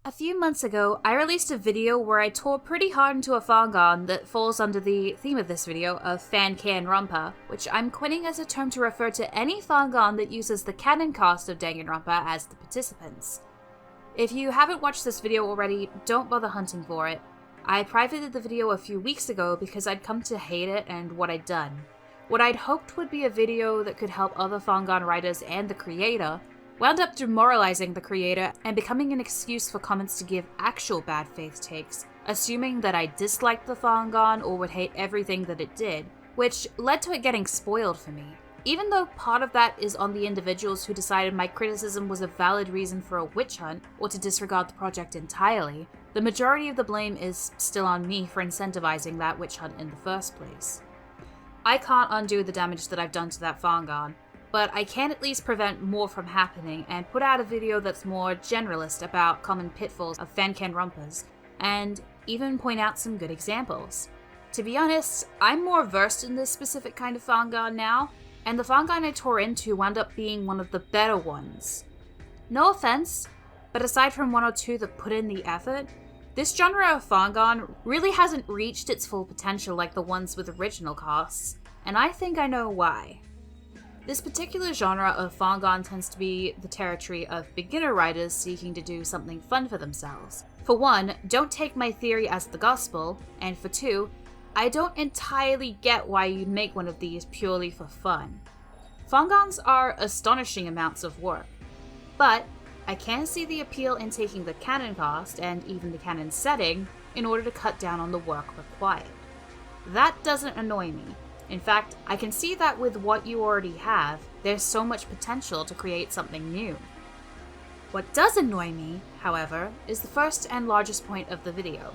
A few months ago, I released a video where I tore pretty hard into a Fangan that falls under the theme of this video of DANGANRONPA, which I'm coining as a term to refer to any Fangan that uses the Canon cast of DANGANRONPA as the participants. If you haven't watched this video already, don't bother hunting for it. I privated the video a few weeks ago because I'd come to hate it and what I'd done. What I'd hoped would be a video that could help other Fangan writers and the creator wound up demoralizing the creator and becoming an excuse for comments to give actual bad faith takes, assuming that I disliked the Fangan or would hate everything that it did, which led to it getting spoiled for me. Even though part of that is on the individuals who decided my criticism was a valid reason for a witch hunt or to disregard the project entirely, the majority of the blame is still on me for incentivizing that witch hunt in the first place. I can't undo the damage that I've done to that Fangan, but I can at least prevent more from happening and put out a video that's more generalist about common pitfalls of DANGANRONPAs, and even point out some good examples. To be honest, I'm more versed in this specific kind of Fangan now, and the Fangan I tore into wound up being one of the better ones. No offense, but aside from one or two that put in the effort, this genre of Fangan really hasn't reached its full potential like the ones with original casts, and I think I know why. This particular genre of Fangan tends to be the territory of beginner writers seeking to do something fun for themselves. For one, don't take my theory as the gospel, and for two, I don't entirely get why you'd make one of these purely for fun. Fangans are astonishing amounts of work, but I can see the appeal in taking the Canon cast and even the Canon setting in order to cut down on the work required. That doesn't annoy me. In fact, I can see that with what you already have, there's so much potential to create something new. What does annoy me, however, is the first and largest point of the video.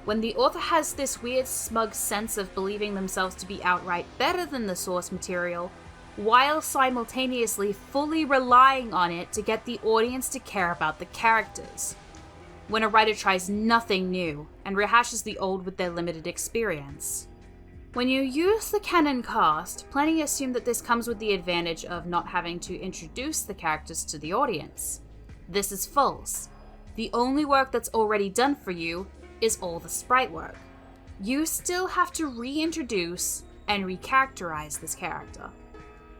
When the author has this weird smug sense of believing themselves to be outright better than the source material, while simultaneously fully relying on it to get the audience to care about the characters. When a writer tries nothing new and rehashes the old with their limited experience. When you use the Canon cast, plenty assume that this comes with the advantage of not having to introduce the characters to the audience. This is false. The only work that's already done for you is all the sprite work. You still have to reintroduce and recharacterize this character.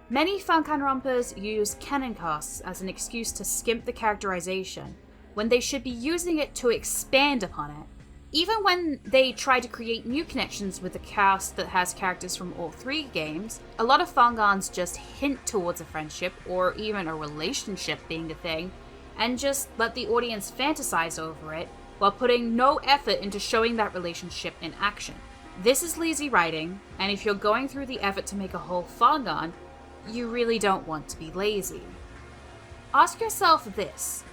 Many DANGANRONPAs use Canon casts as an excuse to skimp the characterization, when they should be using it to expand upon it. Even when they try to create new connections with a cast that has characters from all three games, a lot of Fangans just hint towards a friendship or even a relationship being a thing, and just let the audience fantasize over it, while putting no effort into showing that relationship in action. This is lazy writing, and if you're going through the effort to make a whole Fangan, you really don't want to be lazy. Ask yourself this.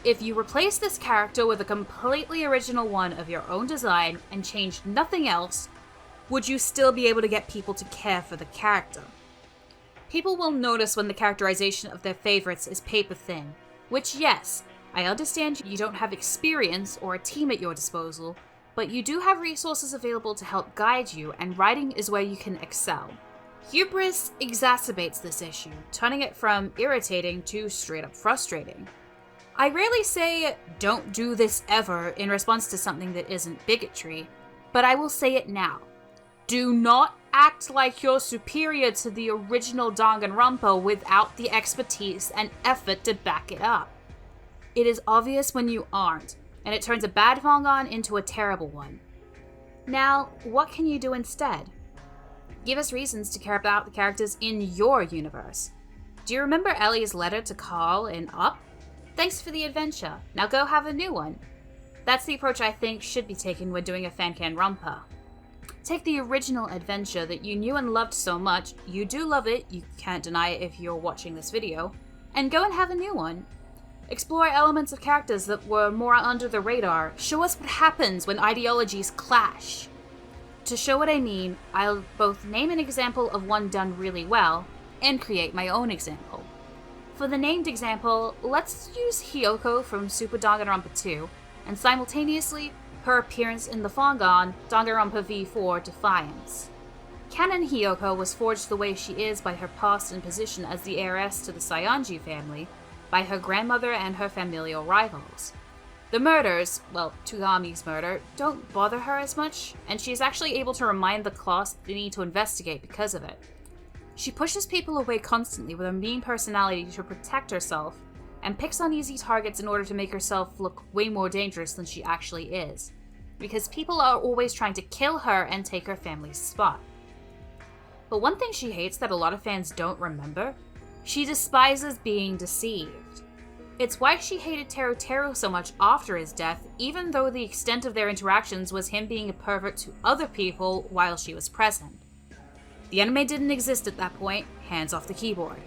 If you replace this character with a completely original one of your own design and changed nothing else, would you still be able to get people to care for the character? People will notice when the characterization of their favorites is paper thin, which yes, I understand you don't have experience or a team at your disposal, but you do have resources available to help guide you, and writing is where you can excel. Hubris exacerbates this issue, turning it from irritating to straight up frustrating. I rarely say, don't do this ever, in response to something that isn't bigotry, but I will say it now. Do not act like you're superior to the original DANGANRONPA without the expertise and effort to back it up. It is obvious when you aren't, and it turns a bad Fangan into a terrible one. Now, what can you do instead? Give us reasons to care about the characters in your universe. Do you remember Ellie's letter to Carl in Up? Thanks for the adventure. Now go have a new one. That's the approach I think should be taken when doing a DANGANRONPA. Take the original adventure that you knew and loved so much, you do love it, you can't deny it if you're watching this video, and go and have a new one. Explore elements of characters that were more under the radar. Show us what happens when ideologies clash. To show what I mean, I'll both name an example of one done really well, and create my own example. For the named example, let's use Hiyoko from Super DANGANRONPA 2, and simultaneously, her appearance in the Fangan DANGANRONPA V4 Defiance. Canon Hiyoko was forged the way she is by her past and position as the heiress to the Saionji family, by her grandmother and her familial rivals. The murders, well, Tugami's murder, don't bother her as much, and she's actually able to remind the class that they need to investigate because of it. She pushes people away constantly with her mean personality to protect herself, and picks on easy targets in order to make herself look way more dangerous than she actually is, because people are always trying to kill her and take her family's spot. But one thing she hates that a lot of fans don't remember, she despises being deceived. It's why she hated Teru so much after his death, even though the extent of their interactions was him being a pervert to other people while she was present. The anime didn't exist at that point, hands off the keyboard.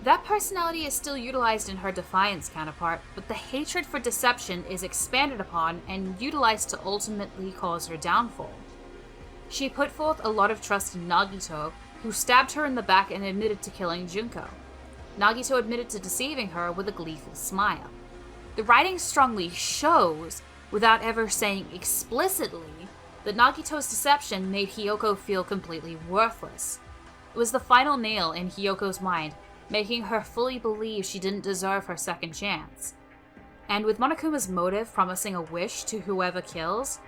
That personality is still utilized in her Defiance counterpart, but the hatred for deception is expanded upon and utilized to ultimately cause her downfall. She put forth a lot of trust in Nagito, who stabbed her in the back and admitted to killing Junko. Nagito admitted to deceiving her with a gleeful smile. The writing strongly shows, without ever saying explicitly, that Nagito's deception made Hiyoko feel completely worthless. It was the final nail in Hiyoko's mind, making her fully believe she didn't deserve her second chance. And with Monokuma's motive promising a wish to whoever kills,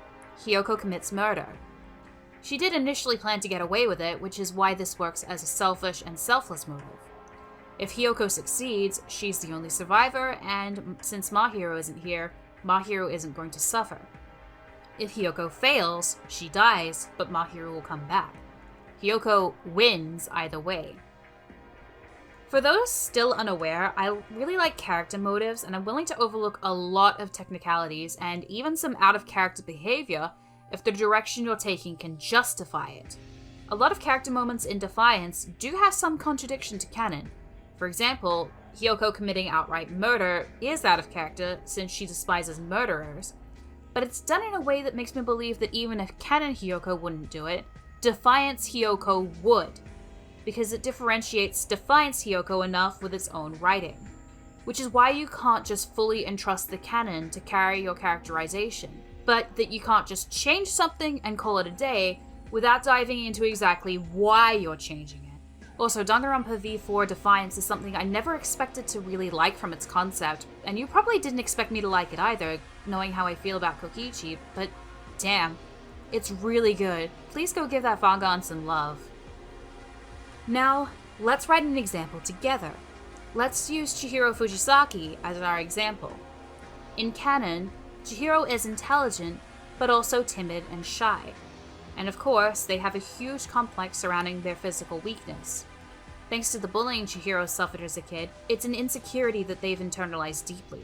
Hiyoko commits murder. She did initially plan to get away with it, which is why this works as a selfish and selfless motive. If Hiyoko succeeds, she's the only survivor, and since Mahiro isn't here, Mahiro isn't going to suffer. If Hiyoko fails, she dies, but Mahiro will come back. Hiyoko wins either way. For those still unaware, I really like character motives, and I'm willing to overlook a lot of technicalities and even some out-of-character behavior if the direction you're taking can justify it. A lot of character moments in Defiance do have some contradiction to canon. For example, Hiyoko committing outright murder is out of character since she despises murderers, but it's done in a way that makes me believe that even if canon Hiyoko wouldn't do it, Defiance Hiyoko would, because it differentiates Defiance Hiyoko enough with its own writing. Which is why you can't just fully entrust the canon to carry your characterization, but that you can't just change something and call it a day without diving into exactly why you're changing it. Also, Danganronpa V4 Defiance is something I never expected to really like from its concept, and you probably didn't expect me to like it either, knowing how I feel about Kokichi, but damn, it's really good. Please go give that Fangans some love. Now, let's write an example together. Let's use Chihiro Fujisaki as our example. In canon, Chihiro is intelligent, but also timid and shy. And of course, they have a huge complex surrounding their physical weakness. Thanks to the bullying Chihiro suffered as a kid, it's an insecurity that they've internalized deeply.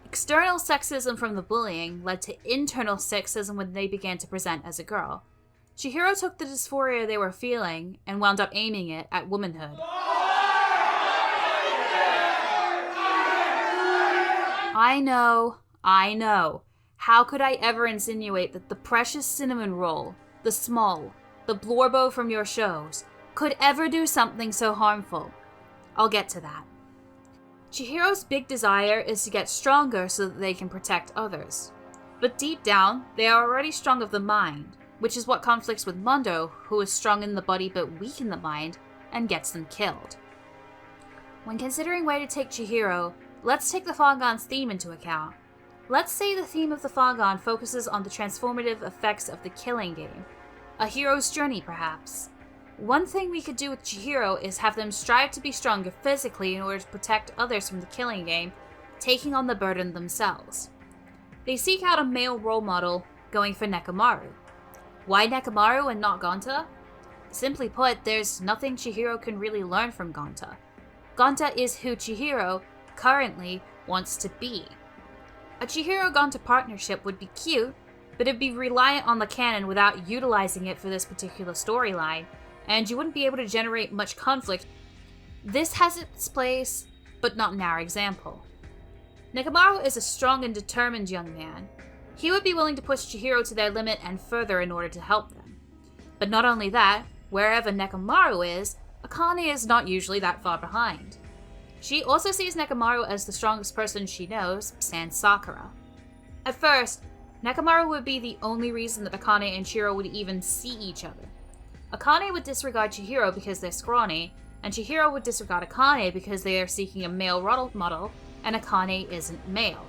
External sexism from the bullying led to internal sexism when they began to present as a girl. Chihiro took the dysphoria they were feeling and wound up aiming it at womanhood. I know. How could I ever insinuate that the precious cinnamon roll, the small, the blorbo from your shows, could ever do something so harmful? I'll get to that. Chihiro's big desire is to get stronger so that they can protect others. But deep down, they are already strong of the mind, which is what conflicts with Mondo, who is strong in the body but weak in the mind, and gets them killed. When considering where to take Chihiro, let's take the Fangans theme into account. Let's say the theme of the Fangan focuses on the transformative effects of the killing game. A hero's journey, perhaps. One thing we could do with Chihiro is have them strive to be stronger physically in order to protect others from the killing game, taking on the burden themselves. They seek out a male role model, going for Nekomaru. Why Nekomaru and not Gonta? Simply put, there's nothing Chihiro can really learn from Gonta. Gonta is who Chihiro, currently, wants to be. A Chihiro-Gonta partnership would be cute, but it'd be reliant on the canon without utilizing it for this particular storyline, and you wouldn't be able to generate much conflict. This has its place, but not in our example. Nekomaru is a strong and determined young man. He would be willing to push Chihiro to their limit and further in order to help them. But not only that, wherever Nekomaru is, Akane is not usually that far behind. She also sees Nekomaru as the strongest person she knows, sans Sakura. At first, Nekomaru would be the only reason that Akane and Chihiro would even see each other. Akane would disregard Chihiro because they're scrawny, and Chihiro would disregard Akane because they are seeking a male model, and Akane isn't male.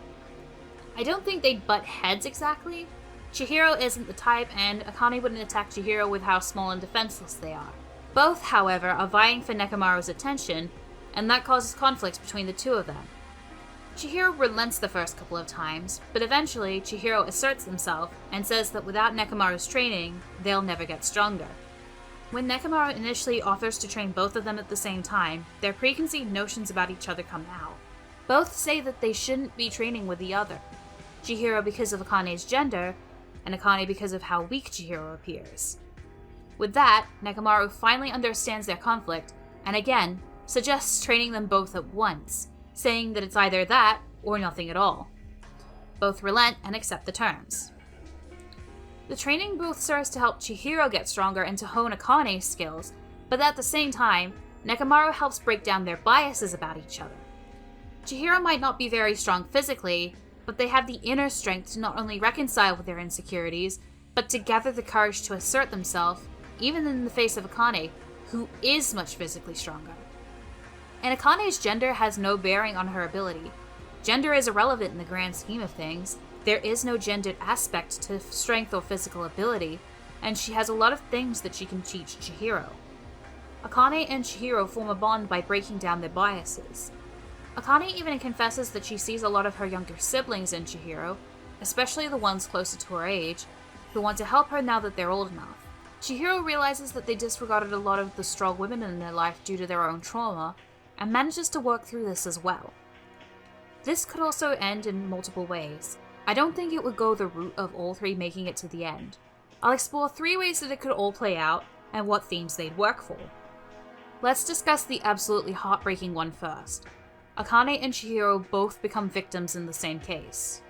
I don't think they'd butt heads exactly. Chihiro isn't the type, and Akane wouldn't attack Chihiro with how small and defenseless they are. Both, however, are vying for Nekomaru's attention, and that causes conflict between the two of them. Chihiro relents the first couple of times, but eventually Chihiro asserts himself and says that without Nekomaru's training, they'll never get stronger. When Nekomaru initially offers to train both of them at the same time, their preconceived notions about each other come out. Both say that they shouldn't be training with the other. Chihiro because of Akane's gender, and Akane because of how weak Chihiro appears. With that, Nekomaru finally understands their conflict, and again, suggests training them both at once, saying that it's either that or nothing at all. Both relent and accept the terms. The training both serves to help Chihiro get stronger and to hone Akane's skills, but at the same time, Nekomaru helps break down their biases about each other. Chihiro might not be very strong physically, but they have the inner strength to not only reconcile with their insecurities, but to gather the courage to assert themselves, even in the face of Akane, who is much physically stronger. And Akane's gender has no bearing on her ability. Gender is irrelevant in the grand scheme of things. There is no gendered aspect to strength or physical ability, and she has a lot of things that she can teach Chihiro. Akane and Chihiro form a bond by breaking down their biases. Akane even confesses that she sees a lot of her younger siblings in Chihiro, especially the ones closer to her age, who want to help her now that they're old enough. Chihiro realizes that they disregarded a lot of the strong women in their life due to their own trauma, and manages to work through this as well. This could also end in multiple ways. I don't think it would go the route of all three making it to the end. I'll explore 3 ways that it could all play out, and what themes they'd work for. Let's discuss the absolutely heartbreaking one first. Akane and Chihiro both become victims in the same case.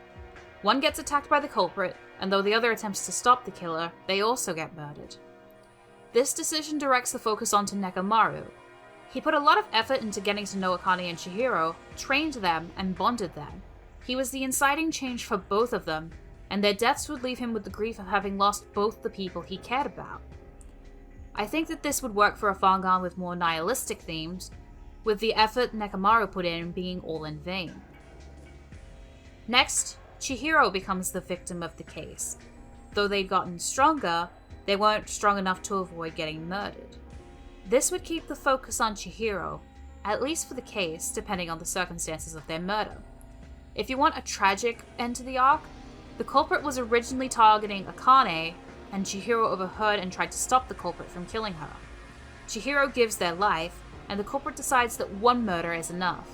One gets attacked by the culprit, and though the other attempts to stop the killer, they also get murdered. This decision directs the focus onto Nekomaru. He put a lot of effort into getting to know Akane and Chihiro, trained them, and bonded them. He was the inciting change for both of them, and their deaths would leave him with the grief of having lost both the people he cared about. I think that this would work for a Fangan with more nihilistic themes, with the effort Nekomaru put in being all in vain. Next, Chihiro becomes the victim of the case. Though they'd gotten stronger, they weren't strong enough to avoid getting murdered. This would keep the focus on Chihiro, at least for the case, depending on the circumstances of their murder. If you want a tragic end to the arc, the culprit was originally targeting Akane, and Chihiro overheard and tried to stop the culprit from killing her. Chihiro gives their life, and the culprit decides that one murder is enough.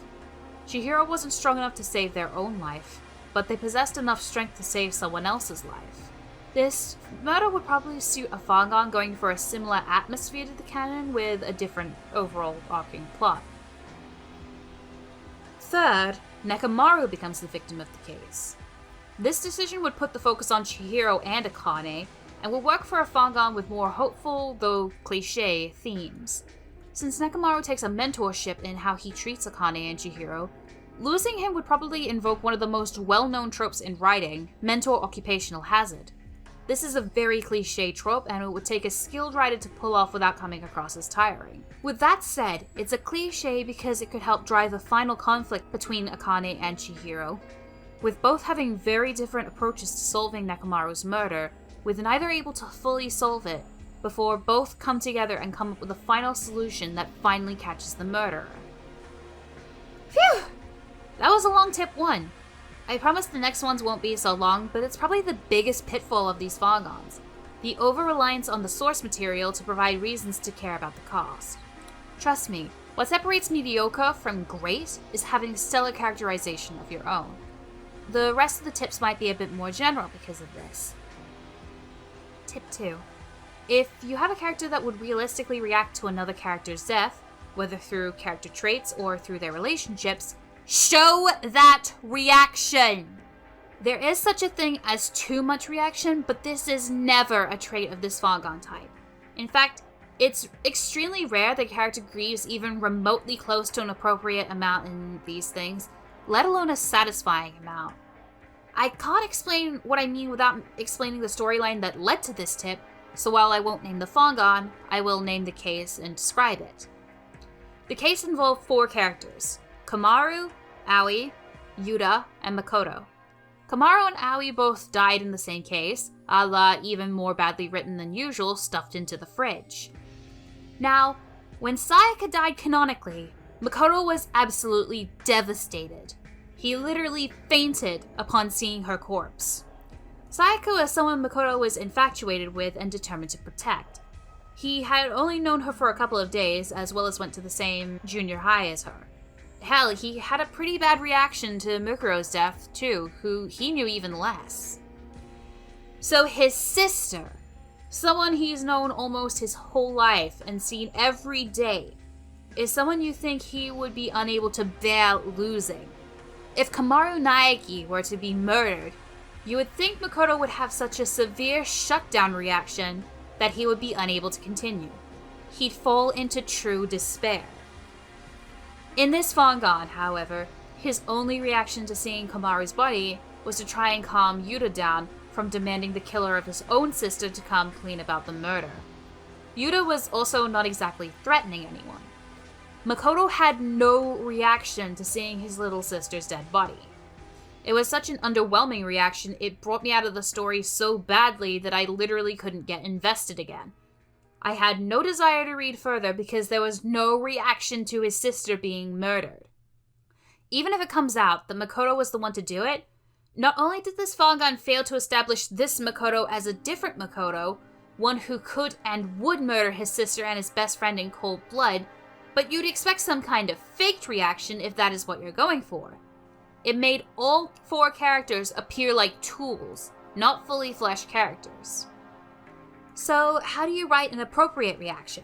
Chihiro wasn't strong enough to save their own life, but they possessed enough strength to save someone else's life. This murder would probably suit a Fangan going for a similar atmosphere to the canon with a different overall arcing plot. Third, Nekomaru becomes the victim of the case. This decision would put the focus on Chihiro and Akane, and will work for a Fangan with more hopeful, though cliché, themes. Since Nekomaru takes a mentorship in how he treats Akane and Chihiro, losing him would probably invoke one of the most well-known tropes in writing, mentor occupational hazard. This is a very cliché trope, and it would take a skilled writer to pull off without coming across as tiring. With that said, it's a cliché because it could help drive the final conflict between Akane and Chihiro, with both having very different approaches to solving Nekomaru's murder, with neither able to fully solve it, before both come together and come up with a final solution that finally catches the murderer. Phew! That was a long tip 1. I promise the next ones won't be so long, but it's probably the biggest pitfall of these Fangans, the over-reliance on the source material to provide reasons to care about the cost. Trust me, what separates mediocre from great is having stellar characterization of your own. The rest of the tips might be a bit more general because of this. Tip 2. If you have a character that would realistically react to another character's death, whether through character traits or through their relationships, show that reaction! There is such a thing as too much reaction, but this is never a trait of this Fangan type. In fact, it's extremely rare that a character grieves even remotely close to an appropriate amount in these things, let alone a satisfying amount. I can't explain what I mean without explaining the storyline that led to this tip, so while I won't name the Fangan, I will name the case and describe it. The case involved 4 characters: Komaru, Aoi, Yuta, and Makoto. Komaru and Aoi both died in the same case, a la even more badly written than usual stuffed into the fridge. Now, when Sayaka died canonically, Makoto was absolutely devastated. He literally fainted upon seeing her corpse. Sayaka was someone Makoto was infatuated with and determined to protect. He had only known her for a couple of days, as well as went to the same junior high as her. Hell, he had a pretty bad reaction to Mukuro's death, too, who he knew even less. So his sister, someone he's known almost his whole life and seen every day, is someone you think he would be unable to bear losing. If Komaru Naegi were to be murdered, you would think Makoto would have such a severe shutdown reaction that he would be unable to continue. He'd fall into true despair. In this Fangan, however, his only reaction to seeing Komaru's body was to try and calm Yuta down from demanding the killer of his own sister to come clean about the murder. Yuta was also not exactly threatening anyone. Makoto had no reaction to seeing his little sister's dead body. It was such an underwhelming reaction, it brought me out of the story so badly that I literally couldn't get invested again. I had no desire to read further because there was no reaction to his sister being murdered. Even if it comes out that Makoto was the one to do it, not only did this Fangan fail to establish this Makoto as a different Makoto, one who could and would murder his sister and his best friend in cold blood, but you'd expect some kind of faked reaction if that is what you're going for. It made all four characters appear like tools, not fully fleshed characters. So, how do you write an appropriate reaction?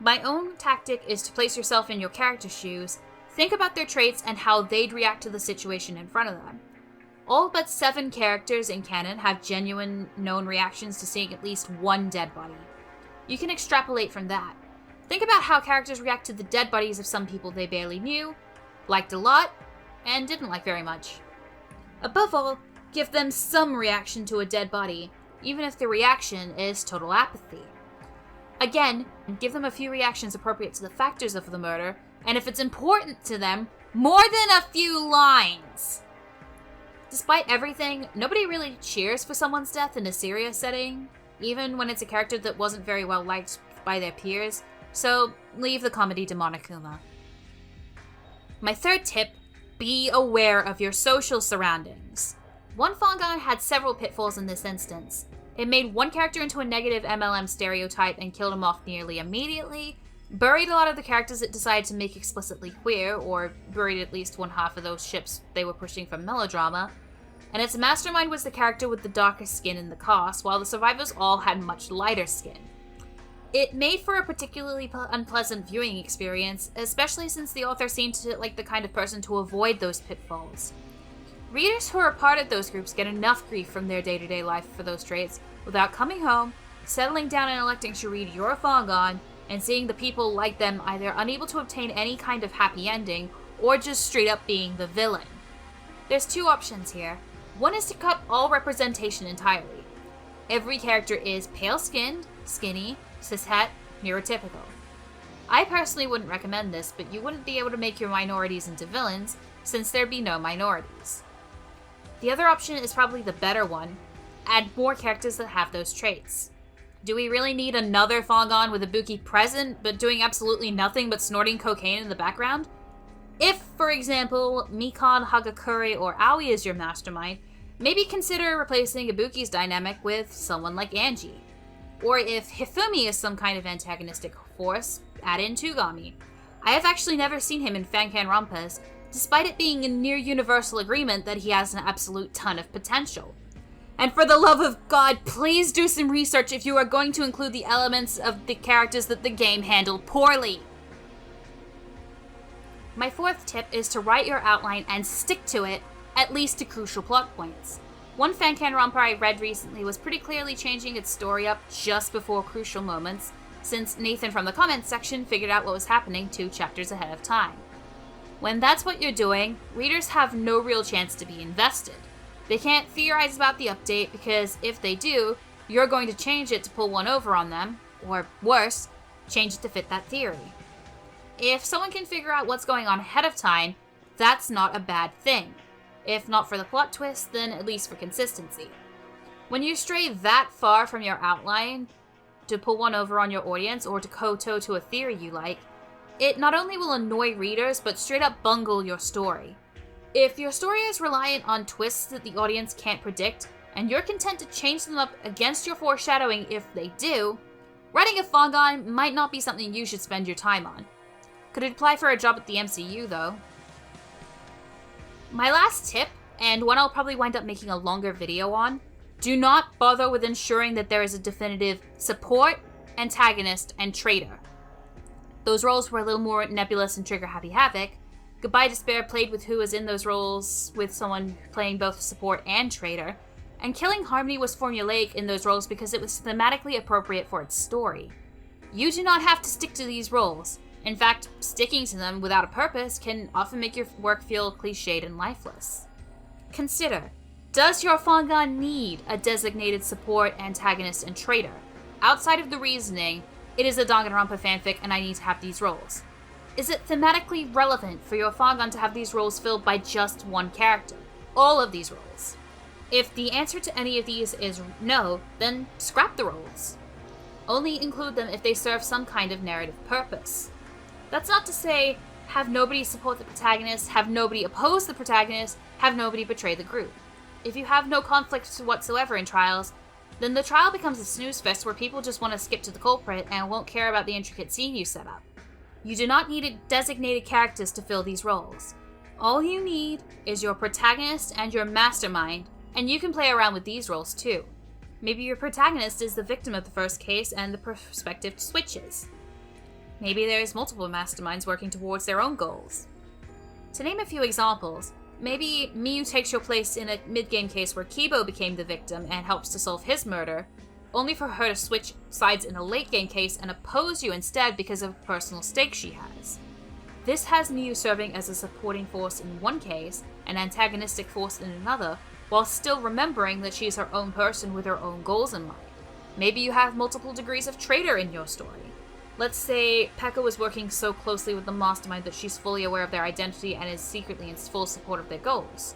My own tactic is to place yourself in your character's shoes, think about their traits and how they'd react to the situation in front of them. All but 7 characters in canon have genuine known reactions to seeing at least one dead body. You can extrapolate from that. Think about how characters react to the dead bodies of some people they barely knew, liked a lot, and didn't like very much. Above all, give them some reaction to a dead body, even if the reaction is total apathy. Again, give them a few reactions appropriate to the factors of the murder, and if it's important to them, more than a few lines. Despite everything, nobody really cheers for someone's death in a serious setting, even when it's a character that wasn't very well liked by their peers, so leave the comedy to Monokuma. My third tip, be aware of your social surroundings. One Fangan had several pitfalls in this instance. It made one character into a negative MLM stereotype and killed him off nearly immediately, buried a lot of the characters it decided to make explicitly queer, or buried at least one half of those ships they were pushing for melodrama, and its mastermind was the character with the darkest skin in the cast, while the survivors all had much lighter skin. It made for a particularly unpleasant viewing experience, especially since the author seemed to like the kind of person to avoid those pitfalls. Readers who are part of those groups get enough grief from their day-to-day life for those traits without coming home, settling down and electing to read your Fangan, and seeing the people like them either unable to obtain any kind of happy ending, or just straight up being the villain. There's 2 options here. One is to cut all representation entirely. Every character is pale-skinned, skinny, cishet, neurotypical. I personally wouldn't recommend this, but you wouldn't be able to make your minorities into villains, since there'd be no minorities. The other option is probably the better one. Add more characters that have those traits. Do we really need another Fangan with Ibuki present, but doing absolutely nothing but snorting cocaine in the background? If, for example, Mikan, Hagakure, or Aoi is your mastermind, maybe consider replacing Ibuki's dynamic with someone like Angie. Or if Hifumi is some kind of antagonistic force, add in Tugami. I have actually never seen him in Danganronpas, despite it being a near universal agreement that he has an absolute ton of potential. And for the love of God, please do some research if you are going to include the elements of the characters that the game handled poorly. My 4th tip is to write your outline and stick to it, at least to crucial plot points. One Danganronpa I read recently was pretty clearly changing its story up just before crucial moments, since Nathan from the comments section figured out what was happening 2 chapters ahead of time. When that's what you're doing, readers have no real chance to be invested. They can't theorize about the update because if they do, you're going to change it to pull one over on them, or worse, change it to fit that theory. If someone can figure out what's going on ahead of time, that's not a bad thing. If not for the plot twist, then at least for consistency. When you stray that far from your outline to pull one over on your audience or to kowtow to a theory you like, it not only will annoy readers, but straight up bungle your story. If your story is reliant on twists that the audience can't predict, and you're content to change them up against your foreshadowing if they do, writing a Fangan might not be something you should spend your time on. Could apply for a job at the MCU, though. My last tip, and one I'll probably wind up making a longer video on, do not bother with ensuring that there is a definitive support, antagonist, and traitor. Those roles were a little more nebulous in Trigger Happy Havoc. Goodbye Despair played with who was in those roles with someone playing both support and traitor, and Killing Harmony was formulaic in those roles because it was thematically appropriate for its story. You do not have to stick to these roles. In fact, sticking to them without a purpose can often make your work feel cliched and lifeless. Consider, does your Fangan need a designated support, antagonist, and traitor? Outside of the reasoning, it is a Danganronpa fanfic and I need to have these roles. Is it thematically relevant for your Fangan to have these roles filled by just one character? All of these roles. If the answer to any of these is no, then scrap the roles. Only include them if they serve some kind of narrative purpose. That's not to say, have nobody support the protagonist, have nobody oppose the protagonist, have nobody betray the group. If you have no conflict whatsoever in trials, then the trial becomes a snooze fest where people just want to skip to the culprit and won't care about the intricate scene you set up. You do not need designated characters to fill these roles. All you need is your protagonist and your mastermind, and you can play around with these roles too. Maybe your protagonist is the victim of the first case and the perspective switches. Maybe there's multiple masterminds working towards their own goals. To name a few examples, maybe Miyu takes your place in a mid-game case where Kibo became the victim and helps to solve his murder, only for her to switch sides in a late-game case and oppose you instead because of personal stakes she has. This has Miyu serving as a supporting force in one case, an antagonistic force in another, while still remembering that she's her own person with her own goals in mind. Maybe you have multiple degrees of traitor in your story. Let's say Pekka was working so closely with the mastermind that she's fully aware of their identity and is secretly in full support of their goals.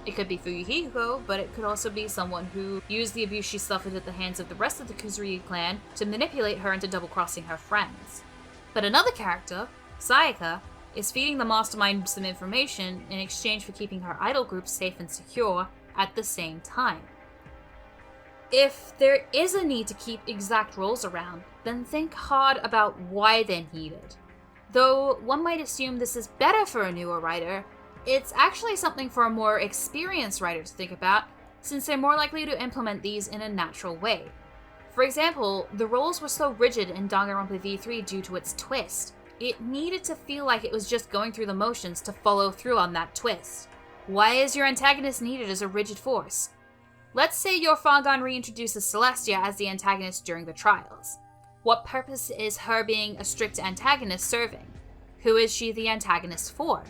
It could be Fuyuhiko, but it could also be someone who used the abuse she suffered at the hands of the rest of the Kuzuryu clan to manipulate her into double-crossing her friends. But another character, Sayaka, is feeding the mastermind some information in exchange for keeping her idol group safe and secure at the same time. If there is a need to keep exact roles around, then think hard about why they're needed. Though one might assume this is better for a newer writer, it's actually something for a more experienced writer to think about, since they're more likely to implement these in a natural way. For example, the roles were so rigid in Danganronpa V3 due to its twist. It needed to feel like it was just going through the motions to follow through on that twist. Why is your antagonist needed as a rigid force? Let's say your Fangan reintroduces Celestia as the antagonist during the trials. What purpose is her being a strict antagonist serving? Who is she the antagonist for?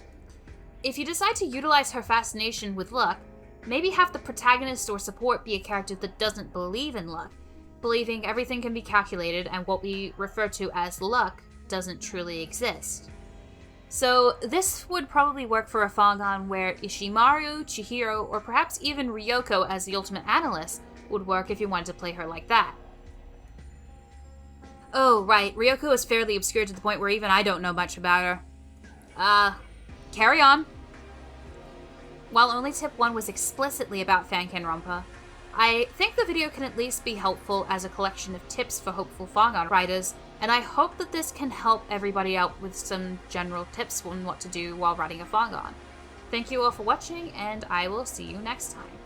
If you decide to utilize her fascination with luck, maybe have the protagonist or support be a character that doesn't believe in luck, believing everything can be calculated and what we refer to as luck doesn't truly exist. So this would probably work for a Fangan where Ishimaru, Chihiro, or perhaps even Ryoko as the ultimate analyst would work if you wanted to play her like that. Oh, right, Ryoko is fairly obscure to the point where even I don't know much about her. Carry on. While only tip 1 was explicitly about Danganronpa, I think the video can at least be helpful as a collection of tips for hopeful Fangan writers, and I hope that this can help everybody out with some general tips on what to do while writing a Fangan. Thank you all for watching, and I will see you next time.